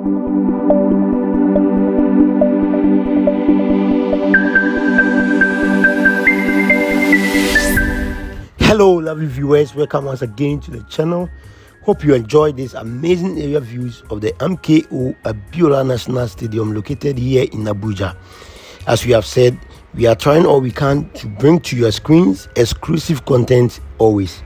Hello lovely viewers, welcome once again to the channel. Hope you enjoyed these amazing area views of the M.K.O Abiola NationalStadium located here in Abuja. As we have said, we are trying all we can to bring to your screens exclusive content always.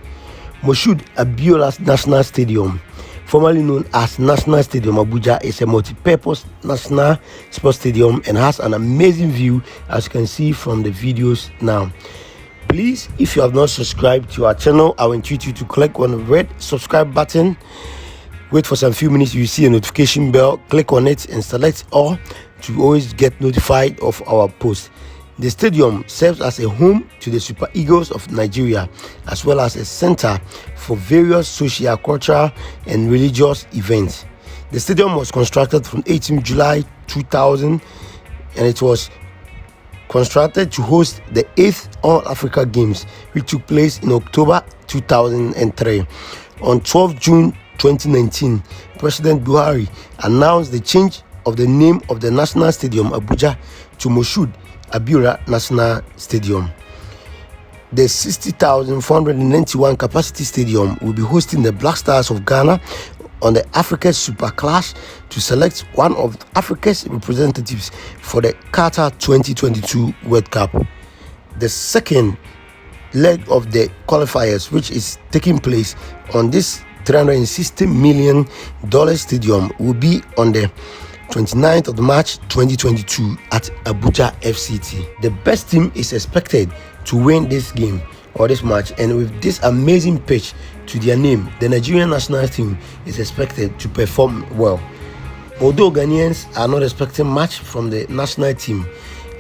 Moshood Abiola National Stadium, formerly known as National Stadium Abuja, is a multi-purpose national sports stadium and has an amazing view, as you can see from the videos now. Please, if you have not subscribed to our channel, I will entreat you to click on the red subscribe button. Wait for some few minutes, you see a notification bell, click on it and select all to always get notified of our posts. The stadium serves as a home to the Super Eagles of Nigeria, as well as a center for various social, cultural and religious events. The stadium was constructed from 18 July 2000 and it was constructed to host the 8th All-Africa Games, which took place in October 2003. On 12 June 2019, President Buhari announced the change of the name of the National Stadium Abuja to Moshood Abiola National Stadium. The 60,491 capacity stadium will be hosting the Black Stars of Ghana on the Africa Super Clash to select one of Africa's representatives for the Qatar 2022 World Cup. The second leg of the qualifiers, which is taking place on this $360 million stadium, will be on the 29th of March 2022 at Abuja FCT. The best team is expected to win this game or this match, and with this amazing pitch to their name, the Nigerian national team is expected to perform well. Although Ghanaians are not expecting much from the national team,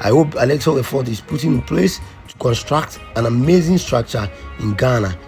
I hope a little effort is put in place to construct an amazing structure in Ghana